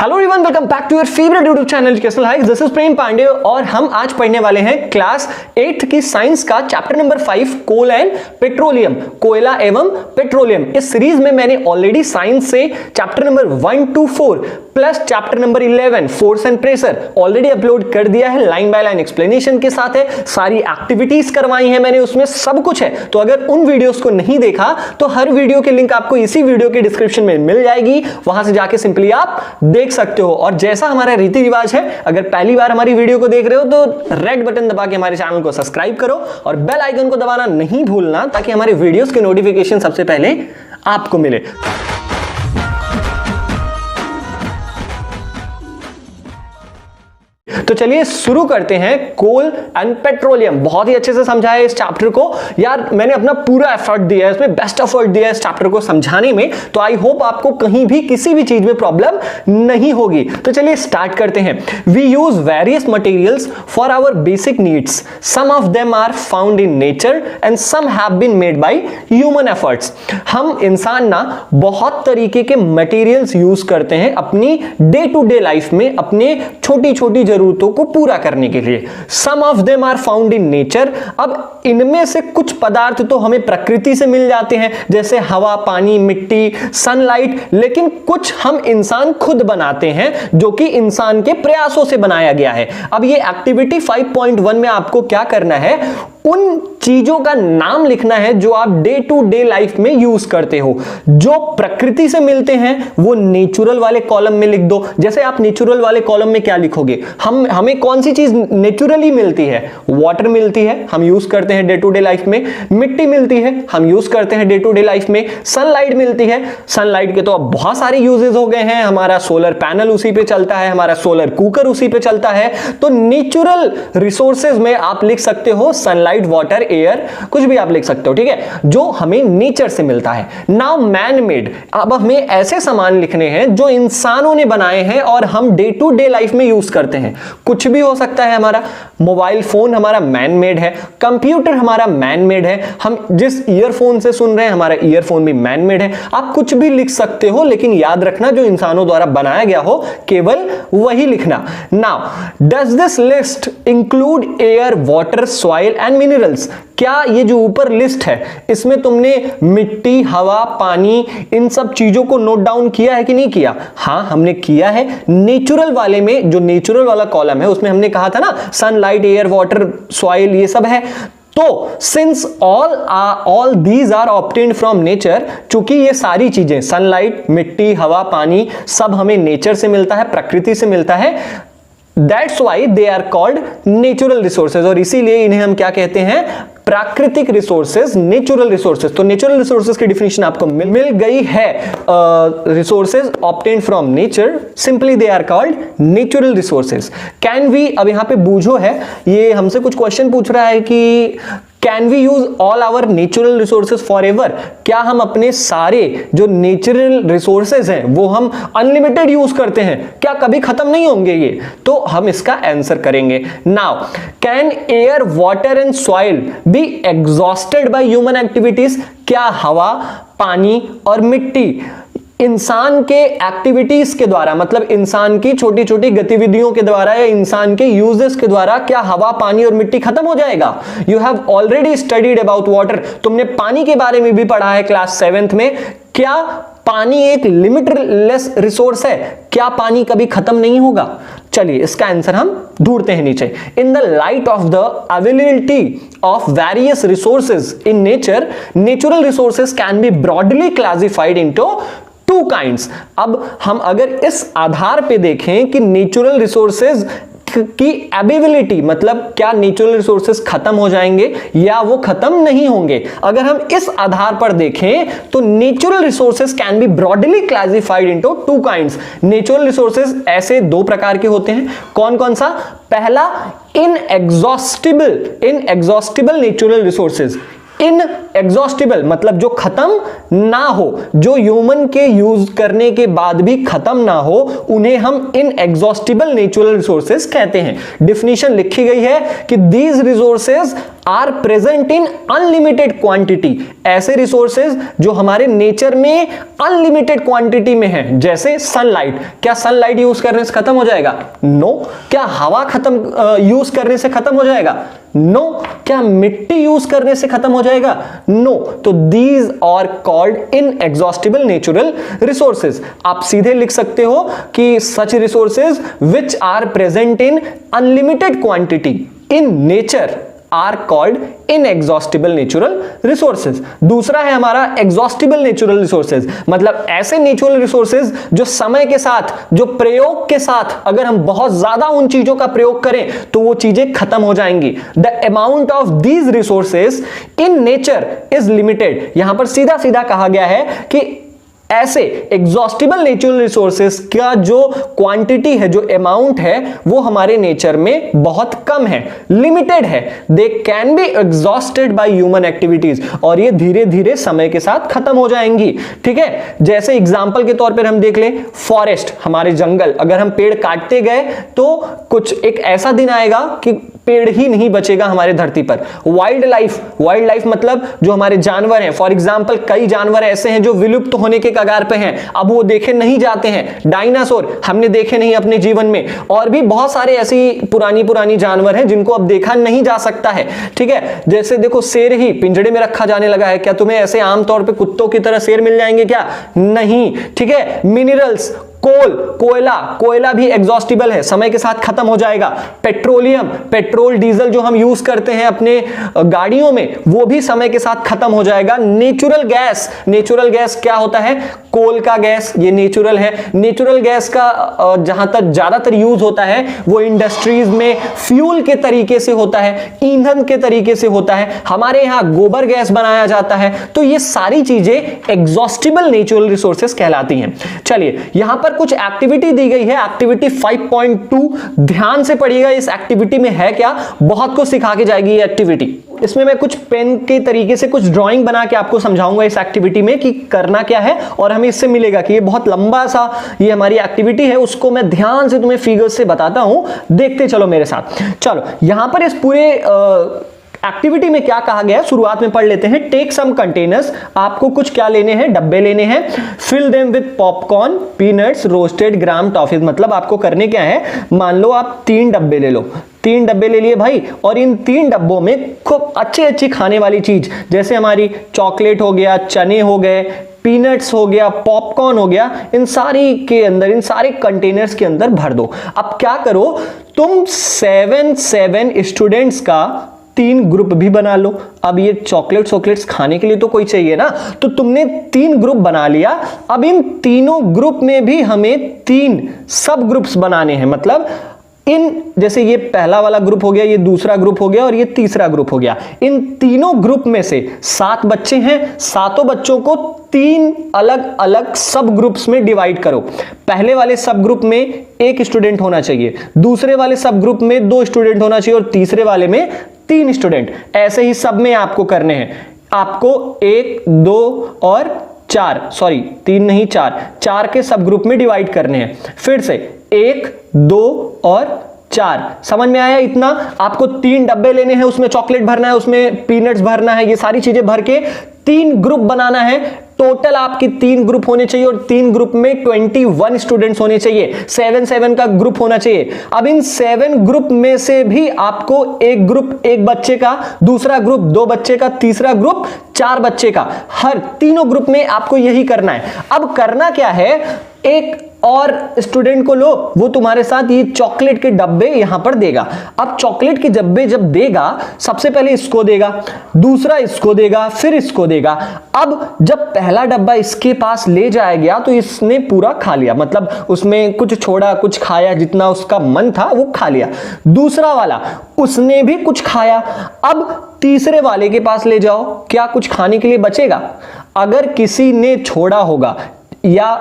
Hello everyone, welcome back to your favourite YouTube channel educational hikes. This is Prem Pandey और हम आज पढ़ने वाले हैं क्लास 8th की साइंस का chapter number 5 coal and petroleum, कोयला एवं पेट्रोलियम। इस सीरीज में मैंने ऑलरेडी साइंस से chapter number 1 to 4 plus chapter number 11 force and pressure already upload कर दिया है, लाइन बाय लाइन एक्सप्लेनेशन के साथ है, सारी एक्टिविटीज करवाई हैं मैंने, उसमें सब कुछ है। तो अगर उन वीडियोस को नहीं देखा तो हर वीडियो की लिंक आपको इसी वीडियो के डिस्क्रिप्शन में मिल जाएगी, वहां से जाके सिंपली आप देख सकते हो। और जैसा हमारा रीति रिवाज है, अगर पहली बार हमारी वीडियो को देख रहे हो तो रेड बटन दबा के हमारे चैनल को सब्सक्राइब करो और बेल आइकन को दबाना नहीं भूलना, ताकि हमारे वीडियोस के नोटिफिकेशन सबसे पहले आपको मिले। तो चलिए शुरू करते हैं। कोल एंड पेट्रोलियम बहुत ही अच्छे से समझा है इस चैप्टर को। यार मैंने अपना पूरा एफर्ट दिया है, इसमें बेस्ट एफर्ट दिया है इस चैप्टर को समझाने में, तो आई होप आपको कहीं भी किसी भी चीज में प्रॉब्लम नहीं होगी। तो चलिए स्टार्ट करते हैं। We use various materials for our basic needs, some of them are found in nature and some have been made by human efforts. हम इंसान ना बहुत तरीके के मटेरियल्स यूज करते हैं अपनी डे टू डे लाइफ में, अपने छोटी छोटी जरूरतों को पूरा करने के लिए। Some of them are found in nature. अब इनमें से कुछ पदार्थ तो हमें प्रकृति से मिल जाते हैं, जैसे हवा, पानी, मिट्टी, सनलाइट, लेकिन कुछ हम इंसान खुद बनाते हैं जो कि इंसान के प्रयासों से बनाया गया है। अब ये एक्टिविटी 5.1 में आपको क्या करना है, उन चीजों का नाम लिखना है जो आप डे टू डे लाइफ में यूज करते हो। जो प्रकृति से मिलते हैं वो नेचुरल वाले कॉलम में लिख दो। जैसे आप नेचुरल वाले कॉलम में क्या लिखोगे, हमें कौन सी चीज नेचुरली मिलती है? वाटर मिलती है, हम यूज करते हैं डे टू डे लाइफ में। मिट्टी मिलती है, हम यूज करते हैं डे टू डे लाइफ में। सनलाइट मिलती है, सनलाइट के तो अब बहुत सारे यूजेस हो गए हैं, हमारा सोलर पैनल उसी पे चलता है, हमारा सोलर कुकर उसी पे चलता है। तो नेचुरल रिसोर्सेज में आप लिख सकते हो सनलाइट, वाटर, एयर, कुछ भी आप लिख सकते हो, ठीक है, जो हमें नेचर से मिलता है। नाउ मैन मेड, अब हमें ऐसे सामान लिखने हैं जो इंसानों ने बनाए हैं और हम डे टू डे लाइफ में यूज करते हैं। कुछ भी हो सकता है, हमारा मोबाइल फोन हमारा मैन मेड है, कंप्यूटर हमारा मैन मेड है, हम जिस ईयरफोन से सुन रहे हैं हमारा ईयरफोन भी मैन मेड है। आप कुछ भी लिख सकते हो, लेकिन याद रखना जो इंसानों द्वारा बनाया गया हो केवल वही लिखना। Now does this list include air, water, soil and minerals? क्या ये जो ऊपर लिस्ट है इसमें तुमने मिट्टी, हवा, पानी, इन सब चीजों को नोट डाउन किया है कि नहीं किया? हाँ, हमने किया है। नेचुरल वाले में, जो नेचुरल वाला कॉलम है उसमें हमने कहा था ना सनलाइट, एयर, वाटर, सॉइल, ये सब है। तो since all these are obtained from nature, चूंकि ये सारी चीजें सनलाइट, मिट्टी, हवा, पानी सब हमें नेचर से मिलता है, प्रकृति से मिलता है, that's why they are called natural resources. और इसीलिए इन्हें हम क्या कहते हैं? प्राकृतिक रिसोर्सेज, नेचुरल रिसोर्सेज। तो नेचुरल रिसोर्सेज की डिफिनेशन आपको मिल गई है। Resources obtained from nature, simply they are called natural resources. Can we, अब यहां पे बूझो है, ये हमसे कुछ क्वेश्चन पूछ रहा है कि can we use all our natural resources forever? क्या हम अपने सारे जो नेचुरल रिसोर्सेज हैं वो हम अनलिमिटेड यूज करते हैं? क्या कभी खत्म नहीं होंगे ये? तो हम इसका आंसर करेंगे। Now can air, water and soil be exhausted by human activities? क्या हवा, पानी और मिट्टी इंसान के एक्टिविटीज के द्वारा, मतलब इंसान की छोटी छोटी गतिविधियों के द्वारा या इंसान के यूजेस के द्वारा, क्या हवा, पानी और मिट्टी खत्म हो जाएगा? You have already studied about water, तुमने पानी के बारे में भी पढ़ा है क्लास 7th में। क्या पानी एक लिमिटलेस रिसोर्स है? क्या पानी कभी खत्म नहीं होगा? चलिए इसका आंसर हम ढूंढते हैं नीचे। In the light of the availability of various resources in nature, natural resources can be broadly classified into two kinds. अब हम अगर इस आधार पे देखें कि नेचुरल रिसोर्सेज की एबिलिटी, मतलब क्या नेचुरल रिसोर्सेज खत्म हो जाएंगे या वो खत्म नहीं होंगे, अगर हम इस आधार पर देखें तो natural resources can be broadly classified into two kinds. Natural resources ऐसे दो प्रकार के होते हैं। कौन कौन सा? पहला, इनएग्जॉस्टिबल नेचुरल रिसोर्सेज। इन एग्जॉस्टिबल मतलब जो खत्म ना हो, जो ह्यूमन के यूज करने के बाद भी खत्म ना हो, उन्हें हम इन एग्जॉस्टिबल नेचुरल रिसोर्सेज कहते हैं। डिफिनीशन लिखी गई है कि these resources are present in unlimited quantity, ऐसे रिसोर्सेज जो हमारे नेचर में अनलिमिटेड क्वांटिटी में है, जैसे सनलाइट। क्या सनलाइट यूज करने से खत्म हो जाएगा? नो। क्या हवा खत्म यूज करने से खत्म हो जाएगा? नो। क्या मिट्टी यूज करने से खत्म हो जाएगा? नो। तो these are called inexhaustible natural resources. आप सीधे लिख सकते हो कि such resources which are present in unlimited quantity in nature are called inexhaustible natural resources. दूसरा है हमारा एग्जॉस्टिबल नेचुरल रिसोर्सेज, मतलब ऐसे नेचुरल रिसोर्सेज जो समय के साथ, जो प्रयोग के साथ, अगर हम बहुत ज्यादा उन चीजों का प्रयोग करें तो वो चीजें खत्म हो जाएंगी। The amount of these resources in nature is limited. यहां पर सीधा सीधा कहा गया है कि ऐसे एग्जॉस्टिबल नेचुरल रिसोर्सेज का जो क्वांटिटी है, जो अमाउंट है, वो हमारे नेचर में बहुत कम है, लिमिटेड है। They can be exhausted by human activities, और ये धीरे धीरे समय के साथ खत्म हो जाएंगी। ठीक है, जैसे एग्जांपल के तौर पर हम देख लें फॉरेस्ट, हमारे जंगल, अगर हम पेड़ काटते गए तो कुछ एक ऐसा दिन आएगा कि पेड़ ही नहीं बचेगा हमारे धरती पर। वाइल्ड लाइफ मतलब जो हमारे जानवर हैं, फॉर एग्जांपल कई जानवर ऐसे हैं जो विलुप्त होने के कगार पे हैं, अब वो देखे नहीं जाते हैं। डायनासोर हमने देखे नहीं अपने जीवन में, और भी बहुत सारे ऐसी पुरानी जानवर हैं जिनको अब देखा नहीं जा सकता है। ठीक है, जैसे देखो शेर ही पिंजड़े में रखा जाने लगा है। क्या तुम्हें ऐसे आमतौर पे कुत्तों की तरह शेर मिल जाएंगे क्या? नहीं। ठीक है, मिनरल्स, कोयला भी एग्जॉस्टिबल है, समय के साथ खत्म हो जाएगा। पेट्रोलियम, पेट्रोल डीजल जो हम यूज करते हैं अपने गाड़ियों में, वो भी समय के साथ खत्म हो जाएगा। नेचुरल गैस क्या होता है? कोल का गैस, ये नेचुरल है। नेचुरल गैस का जहां तक ज्यादातर यूज होता है वो इंडस्ट्रीज में फ्यूल के तरीके से होता है, ईंधन के तरीके से होता है। हमारे यहां गोबर गैस बनाया जाता है। तो ये सारी चीजें एग्जॉस्टिबल नेचुरल रिसोर्सेज कहलाती हैं। चलिए, यहां पर कुछ एक्टिविटी दी गई है, एक्टिविटी 5.2, ध्यान से पढ़िएगा। इस एक्टिविटी में है क्या, बहुत कुछ सिखा के जाएगी ये एक्टिविटी। इसमें मैं कुछ पेन के तरीके से कुछ ड्राइंग बना के आपको समझाऊंगा इस एक्टिविटी में कि करना क्या है, और हमें इससे मिलेगा कि ये बहुत लंबा सा ये हमारी एक्टिविटी है, उसको मैं ध्यान से तुम्हें फिगर्स से बताता हूं, देखते चलो मेरे साथ। चलो, यहां पर इस पूरे एक्टिविटी में क्या कहा गया है, शुरुआत में पढ़ लेते हैं। टेक सम कंटेनर्स, आपको कुछ क्या लेने हैं, डब्बे लेने हैं। Fill them with popcorn, peanuts, roasted gram toffees. मतलब आपको करने क्या है, मान लो आप 3 डब्बे ले लो, 3 डब्बे ले लिए भाई, और इन 3 डब्बों में खूब अच्छी खाने वाली चीज, जैसे हमारी चॉकलेट हो गया, चने हो गए, पीनट्स हो गया, पॉपकॉर्न हो गया, इन सारी के अंदर, इन सारे कंटेनर्स के अंदर भर दो। अब क्या करो, तुम 7 स्टूडेंट्स का 3 ग्रुप भी बना लो। अब ये चॉकलेट्स खाने के लिए तो कोई चाहिए ना, तो तुमने 3 ग्रुप बना लिया। अब इन तीनों ग्रुप में भी हमें 3 सब ग्रुप्स बनाने हैं। मतलब इन, जैसे ये पहला वाला ग्रुप हो गया, ये दूसरा ग्रुप हो गया, और ये तीसरा ग्रुप हो गया। इन तीनों ग्रुप में से 7 बच्चे हैं, सातों बच्चों को 3 अलग अलग सब ग्रुप्स में डिवाइड करो। पहले वाले सब ग्रुप में 1 स्टूडेंट होना चाहिए, दूसरे वाले सब ग्रुप में 2 स्टूडेंट होना चाहिए, और तीसरे वाले में 3 स्टूडेंट। ऐसे ही सब में आपको करने हैं। आपको 1, 2 और 4, सॉरी 3 नहीं 4 के सब ग्रुप में डिवाइड करने हैं। फिर से 1, 2 और 4। समझ में आया इतना? आपको 3 डब्बे लेने हैं, उसमें चॉकलेट भरना है, उसमें पीनट्स भरना है, ये सारी चीजें भर के 3 ग्रुप बनाना है। टोटल आपके 3 ग्रुप होने चाहिए, और 3 ग्रुप में 21 स्टूडेंट्स होने चाहिए। 7 का ग्रुप होना चाहिए। अब इन 7 ग्रुप में से भी आपको एक ग्रुप 1 बच्चे का, दूसरा ग्रुप 2 बच्चे का, तीसरा ग्रुप 4 बच्चे का, हर तीनों ग्रुप में आपको यही करना है। अब करना क्या है, एक और स्टूडेंट को लो, वो तुम्हारे साथ ये चॉकलेट के डब्बे यहां पर देगा। अब चॉकलेट के डब्बे जब देगा, सबसे पहले इसको देगा, दूसरा इसको देगा, फिर इसको देगा। अब जब पहला डब्बा इसके पास ले जाया गया तो इसने पूरा खा लिया, मतलब उसमें कुछ छोड़ा, कुछ खाया, जितना उसका मन था वो खा लिया। दूसरा वाला, उसने भी कुछ खाया। अब तीसरे वाले के पास ले जाओ, क्या कुछ खाने के लिए बचेगा? अगर किसी ने छोड़ा होगा, या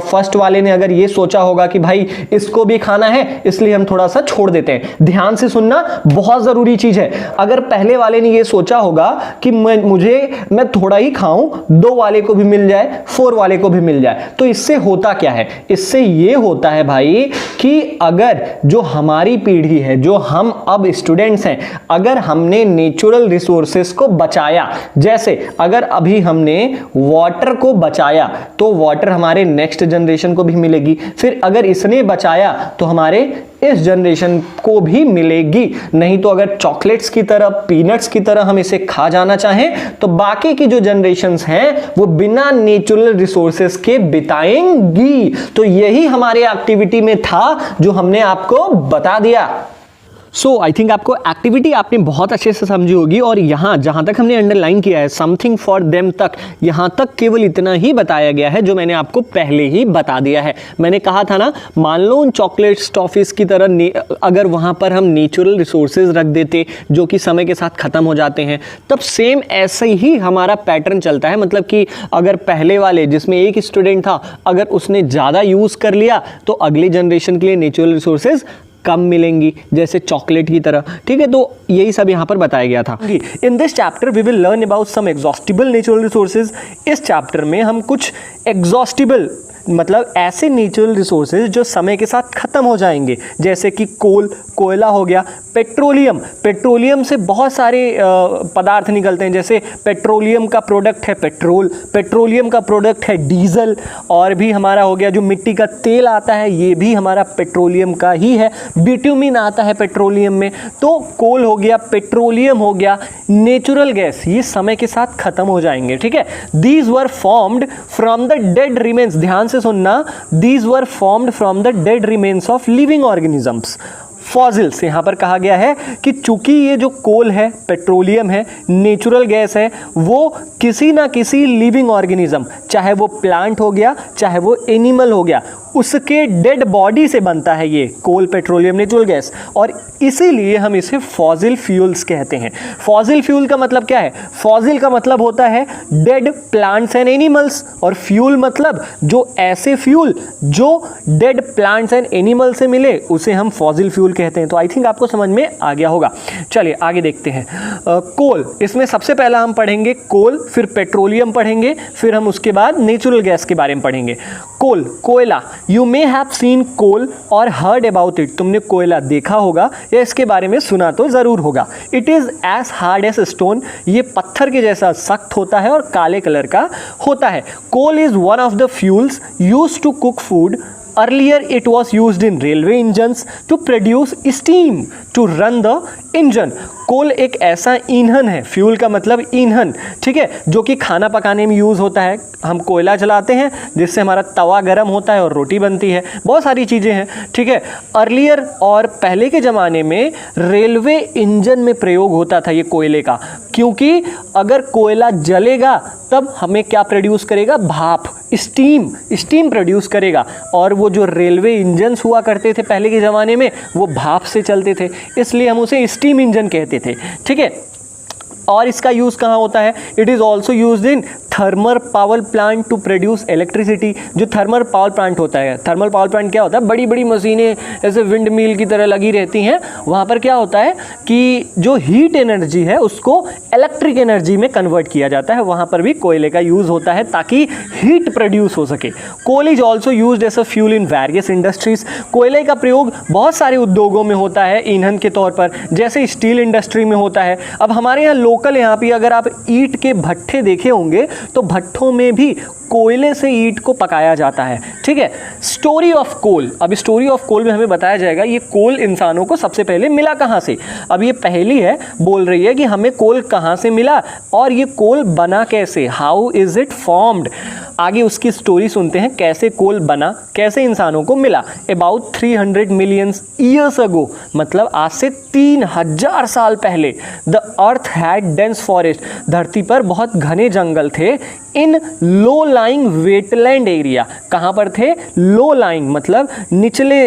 फर्स्ट वाले ने अगर ये सोचा होगा कि भाई इसको भी खाना है इसलिए हम थोड़ा सा छोड़ देते हैं। ध्यान से सुनना, बहुत जरूरी चीज है। अगर पहले वाले ने ये सोचा होगा कि मैं थोड़ा ही खाऊं, 2 वाले को भी मिल जाए, 4 वाले को भी मिल जाए, तो इससे होता क्या है? इससे ये होता है भाई कि अगर जो हमारी पीढ़ी है, जो हम अब स्टूडेंट्स हैं, अगर हमने नेचुरल रिसोर्सेस को बचाया, जैसे अगर अभी हमने वाटर को बचाया तो वाटर हमारे नेक्स्ट जनरेशन को भी मिलेगी, फिर अगर इसने बचाया तो हमारे इस जनरेशन को भी मिलेगी। नहीं तो अगर चॉकलेट्स की तरह, पीनट्स की तरह हम इसे खा जाना चाहें तो बाकी की जो जनरेशन्स हैं वो बिना नेचुरल रिसोर्सेस के बिताएंगी। तो यही हमारे एक्टिविटी में था जो हमने आपको बता दिया। सो आई थिंक आपको एक्टिविटी आपने बहुत अच्छे से समझी होगी। और यहाँ जहाँ तक हमने अंडरलाइन किया है समथिंग फॉर देम तक, यहाँ तक केवल इतना ही बताया गया है जो मैंने आपको पहले ही बता दिया है। मैंने कहा था ना, मान लो उन चॉकलेट्स, टॉफीज़ की तरह अगर वहाँ पर हम नेचुरल रिसोर्सेज रख देते जो कि समय के साथ ख़त्म हो जाते हैं, तब सेम ऐसे ही हमारा पैटर्न चलता है। मतलब कि अगर पहले वाले जिसमें एक स्टूडेंट था, अगर उसने ज़्यादा यूज़ कर लिया तो अगली जनरेशन के लिए नेचुरल रिसोर्सेज कम मिलेंगी, जैसे चॉकलेट की तरह। ठीक है, तो यही सब यहाँ पर बताया गया था। In this chapter we will learn about some exhaustible natural resources. इस चैप्टर में हम कुछ एग्जॉस्टिबल मतलब ऐसे नेचुरल रिसोर्सेज जो समय के साथ ख़त्म हो जाएंगे, जैसे कि कोयला हो गया, पेट्रोलियम से बहुत सारे पदार्थ निकलते हैं। जैसे पेट्रोलियम का प्रोडक्ट है पेट्रोल, पेट्रोलियम का प्रोडक्ट है डीजल, और भी हमारा हो गया जो मिट्टी का तेल आता है ये भी हमारा पेट्रोलियम का ही है। बिट्यूमिन आता है पेट्रोलियम में। तो कोल हो गया, पेट्रोलियम हो गया, नेचुरल गैस, ये समय के साथ ख़त्म हो जाएंगे। ठीक है, these were formed from the dead remains, ध्यान से सुनना, these were formed from the dead remains of living organisms. Fossils, यहाँ पर कहा गया है कि चूंकि ये जो कोल है, पेट्रोलियम है, नेचुरल गैस है, वो किसी ना किसी लिविंग ऑर्गेनिज्म, चाहे वो प्लांट हो गया चाहे वो एनिमल हो गया, उसके डेड बॉडी से बनता है ये कोल, पेट्रोलियम, नेचुरल गैस, और इसीलिए हम इसे फॉसिल फ्यूल्स कहते हैं। फॉसिल फ्यूल का मतलब क्या है? फॉसिल का मतलब होता है डेड प्लांट्स एंड एनिमल्स, और फ्यूल मतलब जो ऐसे फ्यूल जो डेड प्लांट्स एंड एनिमल से मिले उसे हम फॉसिल फ्यूल कहते हैं। तो आई थिंक आपको समझ में आ गया होगा। चलिए आगे देखते हैं। कोल, इसमें सबसे पहला हम पढ़ेंगे कोल, फिर पेट्रोलियम पढ़ेंगे, फिर हम उसके बाद नेचुरल गैस के बारे में पढ़ेंगे। कोल, कोयला, यू मे हैव सीन कोल और हर्ड अबाउट इट, तुमने कोयला देखा होगा या इसके बारे में सुना तो ज़रूर होगा। It is as hard as stone, ये पत्थर के जैसा सख्त होता है और काले कलर का होता है। Coal is one of the fuels used to cook food. Earlier it was used in railway engines to produce steam to run the engine. कोल एक ऐसा ईंधन है, फ्यूल का मतलब ईंधन, ठीक है, जो कि खाना पकाने में यूज़ होता है। हम कोयला जलाते हैं जिससे हमारा तवा गर्म होता है और रोटी बनती है, बहुत सारी चीज़ें हैं। ठीक है, अर्लियर और पहले के ज़माने में रेलवे इंजन में प्रयोग होता था ये कोयले का, क्योंकि अगर कोयला जलेगा तब हमें क्या प्रोड्यूस करेगा? भाप, स्टीम प्रोड्यूस करेगा। और वो जो रेलवे इंजन्स हुआ करते थे पहले के ज़माने में वो भाप से चलते थे, इसलिए हम उसे स्टीम इंजन कहते थे। ठीक है, और इसका यूज़ कहाँ होता है? It is also used in thermal power plant to produce electricity. जो थर्मल पावर प्लांट होता है, थर्मल पावर प्लांट क्या होता है? बड़ी बड़ी मशीनें ऐसे विंड मिल की तरह लगी रहती हैं, वहाँ पर क्या होता है कि जो हीट एनर्जी है उसको इलेक्ट्रिक एनर्जी में कन्वर्ट किया जाता है, वहाँ पर भी कोयले का यूज़ होता है ताकि हीट प्रोड्यूस हो सके। Coal is also used as a fuel in various industries. कोयले का प्रयोग बहुत सारे उद्योगों में होता है ईंधन के तौर पर, जैसे स्टील इंडस्ट्री में होता है। अब हमारे यहाँ लोकल यहाँ पे अगर आप ईंट के भट्ठे देखे होंगे तो भट्ठों में भी कोयले से ईंट को पकाया जाता है। ठीक है, स्टोरी ऑफ कोल, अब स्टोरी ऑफ कोल में हमें बताया जाएगा ये कोल इंसानों को सबसे पहले मिला कहाँ से। अब ये पहली है, बोल रही है कि हमें कोल कहाँ से मिला और ये कोल बना कैसे, हाउ इज इट फॉर्म्ड। आगे उसकी स्टोरी सुनते हैं, कैसे कोल बना, कैसे इंसानों को मिला। अबाउट 300 मिलियन ईयर्स अगो, मतलब आज से 3000 साल पहले, the earth had dense forest, धरती पर बहुत घने जंगल थे। इन लो लाइंग वेटलैंड एरिया, कहाँ पर थे? लो लाइंग मतलब निचले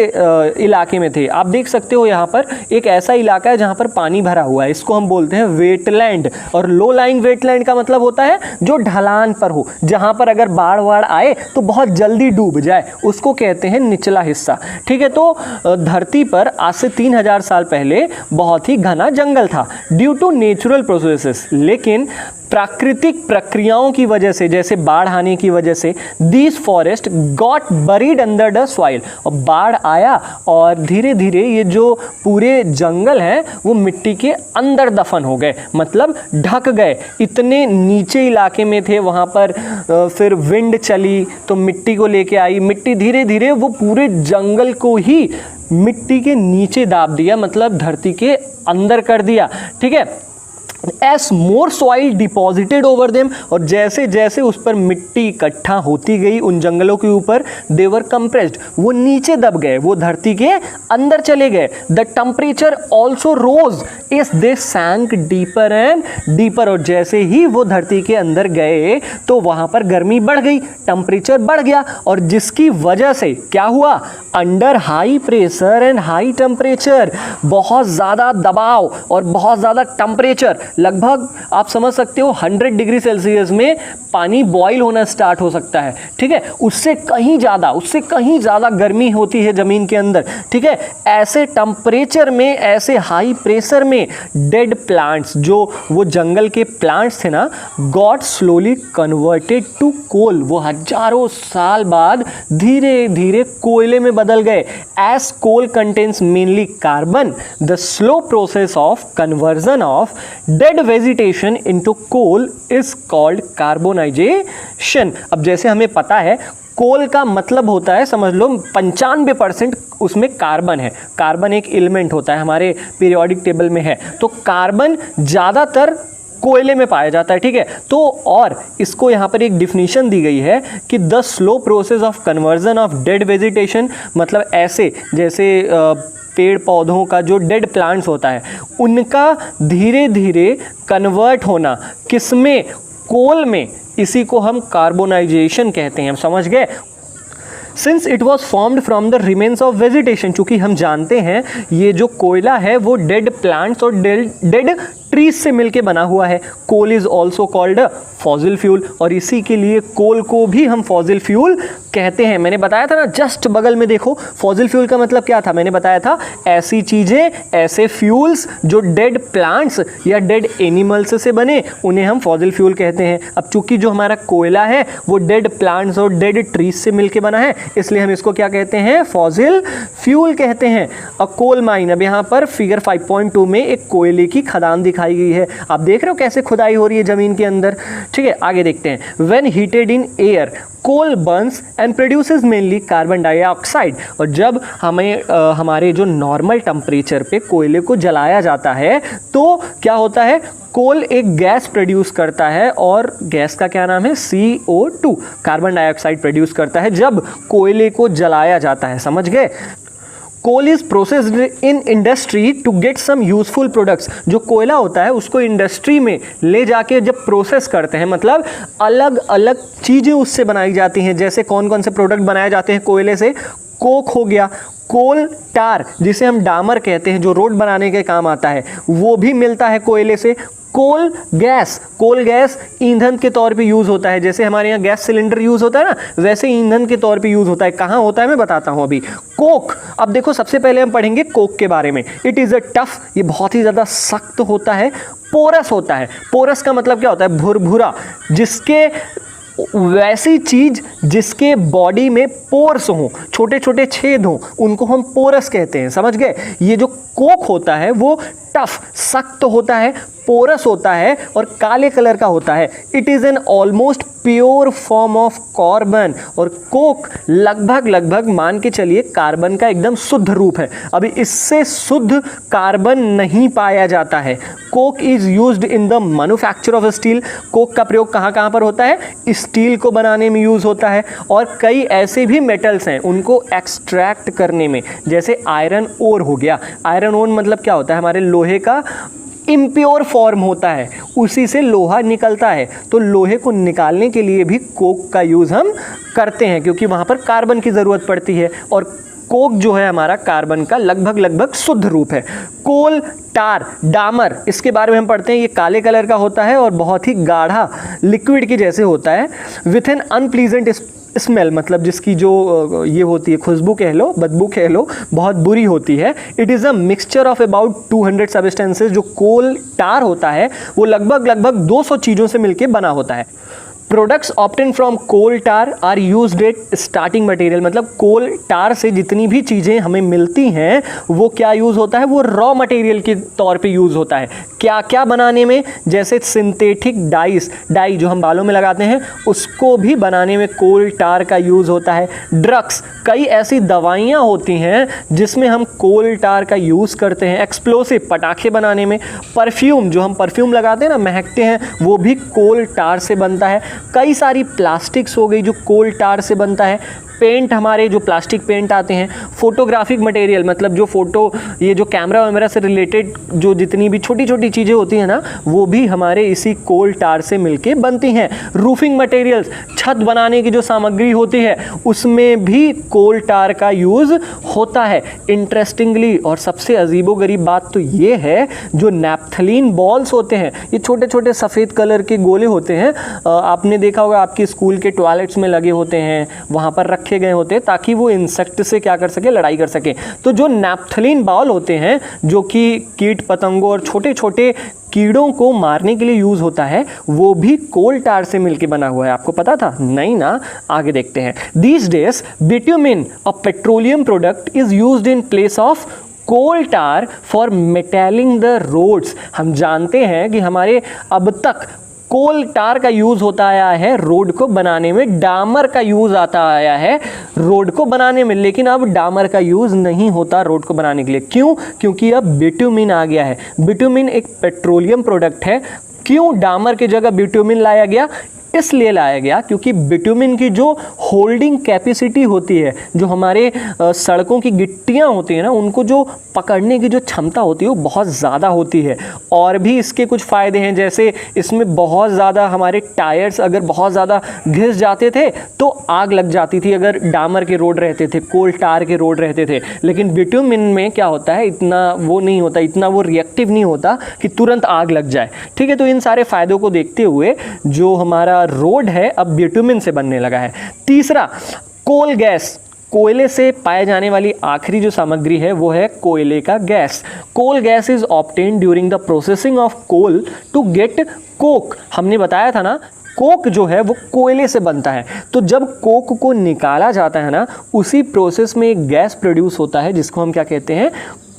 इलाके में थे। आप देख सकते हो यहाँ पर एक ऐसा इलाका है जहाँ पर पानी भरा हुआ है, इसको हम बोलते हैं वेटलैंड। और लो लाइंग वेटलैंड का मतलब होता है जो ढलान पर हो, जहाँ पर अगर बाढ़ वाड़ आए तो बहुत जल्दी डूब जाए, उसको कहते हैं निचला हिस्सा। ठीक है, तो धरती पर आज से 3000 साल पहले बहुत ही घना जंगल था ड्यू टू नेचुरल प्रोसेसेस, लेकिन प्राकृतिक प्रक्रियाओं की वजह से, जैसे बाढ़ आने की वजह से, these forest got buried under the soil, और बाढ़ आया और धीरे धीरे ये जो पूरे जंगल हैं वो मिट्टी के अंदर दफन हो गए, मतलब ढक गए। इतने नीचे इलाके में थे, वहाँ पर फिर विंड चली तो मिट्टी को लेके आई, मिट्टी धीरे धीरे वो पूरे जंगल को ही मिट्टी के नीचे दाब दिया, मतलब धरती के अंदर कर दिया। ठीक है, As more soil deposited over them, और जैसे जैसे उस पर मिट्टी इकट्ठा होती गई उन जंगलों के ऊपर, they were compressed, वो नीचे दब गए, वो धरती के अंदर चले गए। The temperature also rose as they sank deeper and deeper, और जैसे ही वो धरती के अंदर गए तो वहाँ पर गर्मी बढ़ गई, टेम्परेचर बढ़ गया, और जिसकी वजह से क्या हुआ, under high pressure and high temperature, बहुत ज़्यादा दबाव और बहुत ज़्यादा टेम्परेचर, लगभग आप समझ सकते हो 100 डिग्री सेल्सियस में पानी बॉईल होना स्टार्ट हो सकता है। ठीक है, उससे कहीं ज़्यादा गर्मी होती है ज़मीन के अंदर। ठीक है, ऐसे टेम्परेचर में, ऐसे हाई प्रेशर में डेड प्लांट्स, जो वो जंगल के प्लांट्स थे ना, गॉट स्लोली कन्वर्टेड टू कोल, वो हजारों साल बाद धीरे धीरे कोयले में बदल गए। As coal contains mainly carbon, the slow process of conversion of dead vegetation into coal is called carbonisation. अब जैसे हमें पता है कोल का मतलब होता है, समझ लो 95% उसमें कार्बन है। कार्बन एक एलिमेंट होता है, हमारे पीरियोडिक टेबल में है, तो कार्बन ज़्यादातर कोयले में पाया जाता है। ठीक है, तो और इसको यहाँ पर एक डिफिनीशन दी गई है कि the slow process of conversion of dead vegetation, मतलब ऐसे जैसे पेड़ पौधों का जो डेड प्लांट्स होता है उनका धीरे धीरे कन्वर्ट होना किसमें, कोल में, इसी को हम कार्बोनाइजेशन कहते हैं। हम समझ गए। Since it was formed from the remains of vegetation, चूँकि हम जानते हैं ये जो कोयला है वो डेड प्लांट्स और डेड ट्रीज से मिलके बना हुआ है। Coal is also called fossil fuel, और इसी के लिए कोल को भी हम फॉसिल फ्यूल कहते हैं। मैंने बताया था ना, जस्ट बगल में देखो, फॉसिल फ्यूल का मतलब क्या था, मैंने बताया था ऐसी चीज़ें, ऐसे फ्यूल्स जो डेड प्लांट्स या डेड एनिमल्स से बने, उन्हें हम फॉसिल फ्यूल कहते हैं। अब चूंकि जो हमारा कोयला है वो डेड प्लांट्स और डेड ट्रीज से मिलके बना है, इसलिए हम इसको क्या कहते हैं, फॉसिल फ्यूल कहते हैं। अ कोल माइन, अब यहाँ पर फिगर 5.2 में एक कोयले की खदान दिखाई गई है। आप देख रहे हो कैसे खुदाई हो रही है जमीन के अंदर। ठीक है, आगे देखते हैं। When heated in air coal burns and produces mainly carbon dioxide, और जब हमारे जो नॉर्मल टेम्परेचर पे कोयले को जलाया जाता है तो क्या होता है, कोल एक गैस प्रोड्यूस करता है, और गैस का क्या नाम है, CO2, कार्बन डाइऑक्साइड प्रोड्यूस करता है जब कोयले को जलाया जाता है। समझ गए। Coal is processed in industry to get some useful products, जो कोयला होता है उसको इंडस्ट्री में ले जाके जब प्रोसेस करते हैं, मतलब अलग अलग चीज़ें उससे बनाई जाती हैं। जैसे कौन कौन से प्रोडक्ट बनाए जाते हैं कोयले से, कोक हो गया, कोल टार जिसे हम डामर कहते हैं जो रोड बनाने के काम आता है, वो भी मिलता है कोयले से। कोल गैस ईंधन के तौर पे यूज़ होता है, जैसे हमारे यहाँ गैस सिलेंडर यूज़ होता है ना, वैसे ईंधन के तौर पे यूज़ होता है। कहाँ होता है मैं बताता हूँ अभी। कोक, अब देखो सबसे पहले हम पढ़ेंगे कोक के बारे में। इट इज़ अ टफ, ये बहुत ही ज़्यादा सख्त होता है, पोरस होता है। पोरस का मतलब क्या होता है, भुरभुरा, जिसके वैसी चीज जिसके बॉडी में पोर्स हों, छोटे छोटे छेद हों, उनको हम पोरस कहते हैं। समझ गए। ये जो कोक होता है वो टफ, सख्त होता है, पोरस होता है और काले कलर का होता है। It is an almost pure form of carbon, और कोक लगभग मान के चलिए कार्बन का एकदम शुद्ध रूप है। अभी इससे शुद्ध कार्बन नहीं पाया जाता है। Coke is used in the manufacture of steel, Coke का प्रयोग कहाँ कहाँ पर होता है, स्टील को बनाने में यूज़ होता है, और कई ऐसे भी मेटल्स हैं उनको एक्सट्रैक्ट करने में, जैसे आयरन ओर हो गया। आयरन ओर मतलब क्या होता है, हमारे लोहे का इम्प्योर फॉर्म होता है, उसी से लोहा निकलता है, तो लोहे को निकालने के लिए भी कोक का यूज़ हम करते हैं, क्योंकि वहाँ पर कार्बन की ज़रूरत पड़ती है। और कोक जो है हमारा कार्बन का लगभग शुद्ध रूप है। कोल टार डामर, इसके बारे में हम पढ़ते हैं, ये काले कलर का होता है और बहुत ही गाढ़ा लिक्विड के जैसे होता है। विथ एन अनप्लीजेंट स्मेल, मतलब जिसकी जो ये होती है खुशबू कह लो, बदबू कह लो, बहुत बुरी होती है। It is a mixture of about 200 substances. जो कोल टार होता है वो लगभग 200 चीज़ों से मिलके बना होता है। Products obtain from coal tar are used at starting material, मतलब कोल टार से जितनी भी चीज़ें हमें मिलती हैं वो क्या यूज़ होता है, वो रॉ मटेरियल के तौर पे यूज़ होता है। क्या क्या बनाने में, जैसे सिंथेटिक डाई जो हम बालों में लगाते हैं उसको भी बनाने में कोल टार का यूज़ होता है। ड्रग्स, कई ऐसी दवाइयाँ होती हैं जिसमें हम कोल टार का यूज़ करते हैं। एक्सप्लोसिव, पटाखे बनाने में। परफ्यूम, जो हम परफ्यूम लगाते हैं ना, महकते हैं, वो भी कोल टार से बनता है। कई सारी प्लास्टिक्स हो गई जो कोल टार से बनता है। पेंट, हमारे जो प्लास्टिक पेंट आते हैं। फोटोग्राफिक मटेरियल, मतलब जो फोटो, ये जो कैमरा वैमरा से रिलेटेड जो जितनी भी छोटी छोटी चीज़ें होती हैं ना, वो भी हमारे इसी कोल टार से मिलके बनती हैं। रूफिंग मटेरियल्स, छत बनाने की जो सामग्री होती है उसमें भी कोल टार का यूज़ होता है। इंटरेस्टिंगली, और सबसे अजीबोगरीब बात तो ये है, जो नैप्थलीन बॉल्स होते हैं, ये छोटे छोटे सफ़ेद कलर के गोले होते हैं, आपने देखा होगा आपके स्कूल के टॉयलेट्स में लगे होते हैं, वहाँ पर रखे गए होते हैं ताकि वो इंसेक्ट से क्या कर सके, लड़ाई कर सके। तो जो नैप्थलीन बॉल होते हैं, जो कि कीट पतंगों और छोटे छोटे कीड़ों को मारने के लिए यूज़ होता है, वो भी कोल टार से मिलके बना हुआ है। आपको पता था? नहीं ना, आगे देखते हैं। These days bitumen, a petroleum product, is used in place of coal tar for metalling the roads. हम जानते हैं कि हमारे अब तक कोल टार का यूज़ होता आया है रोड को बनाने में, डामर का यूज़ आता आया है रोड को बनाने में, लेकिन अब डामर का यूज़ नहीं होता रोड को बनाने के लिए। क्यों? क्योंकि अब बिट्यूमिन आ गया है। बिट्यूमिन एक पेट्रोलियम प्रोडक्ट है। क्यों डामर की जगह बिट्यूमिन लाया गया? इसलिए लाया गया क्योंकि बिट्यूमिन की जो होल्डिंग कैपेसिटी होती है, जो हमारे सड़कों की गिट्टियाँ होती हैं ना, उनको जो पकड़ने की जो क्षमता होती है वो बहुत ज़्यादा होती है। और भी इसके कुछ फ़ायदे हैं, जैसे इसमें बहुत ज़्यादा हमारे टायर्स अगर बहुत ज़्यादा घिस जाते थे तो आग लग जाती थी, अगर डामर के रोड रहते थे, कोल टार के रोड रहते थे। लेकिन बिट्यूमिन में क्या होता है, इतना वो नहीं होता, इतना वो रिएक्टिव नहीं होता कि तुरंत आग लग जाए। ठीक है, तो इन सारे फ़ायदों को देखते हुए जो हमारा रोड है अब बिट्यूमिन से बनने लगा है। तीसरा, कोल गैस, कोयले से पाए जाने वाली आखिरी जो सामग्री है वो है कोयले का gas. Coal gas is obtained during the processing of coal to get coke. हमने बताया था ना, कोक जो है वो कोयले से बनता है। तो जब कोक को निकाला जाता है ना, उसी प्रोसेस में एक गैस प्रोड्यूस होता है जिसको हम क्या कहते हैं,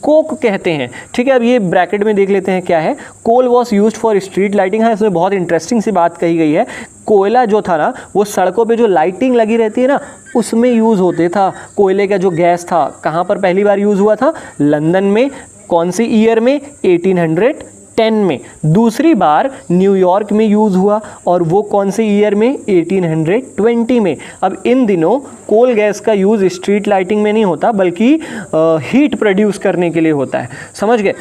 कोक कहते हैं। ठीक है, अब ये ब्रैकेट में देख लेते हैं क्या है। Coal was used for street lighting. हाँ, इसमें बहुत इंटरेस्टिंग सी बात कही गई है। कोयला जो था ना, वो सड़कों पे जो लाइटिंग लगी रहती है ना, उसमें यूज़ होते था। कोयले का जो गैस था, कहाँ पर पहली बार यूज़ हुआ था? लंदन में। कौन सी ईयर में? 1810 में। दूसरी बार न्यूयॉर्क में यूज़ हुआ, और वो कौन से ईयर में? 1820 में। अब इन दिनों कोल गैस का यूज़ स्ट्रीट लाइटिंग में नहीं होता, बल्कि हीट प्रोड्यूस करने के लिए होता है। समझ गए?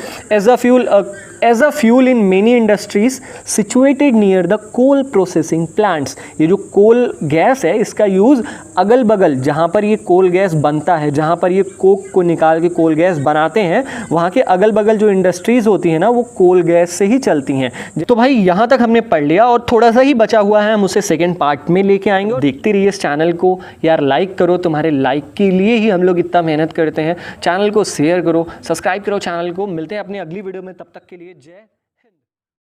As a fuel in many industries situated near the coal processing plants. ये जो कोल गैस है, इसका यूज़ अगल बगल जहाँ पर ये कोल गैस बनता है, जहाँ पर ये कोक को निकाल के कोल गैस बनाते हैं, वहाँ के अगल बगल जो इंडस्ट्रीज़ होती हैं ना, वो कोल गैस से ही चलती हैं। तो भाई यहाँ तक हमने पढ़ लिया, और थोड़ा सा ही बचा हुआ है, हम उसे सेकेंड पार्ट में लेके आएंगे। देखते रहिए इस चैनल को यार, लाइक करो, तुम्हारे लाइक के लिए ही हम लोग इतना मेहनत करते हैं। चैनल को शेयर करो, सब्सक्राइब करो चैनल को। मिलते हैं अपनी अगली वीडियो में, तब तक के लिए जय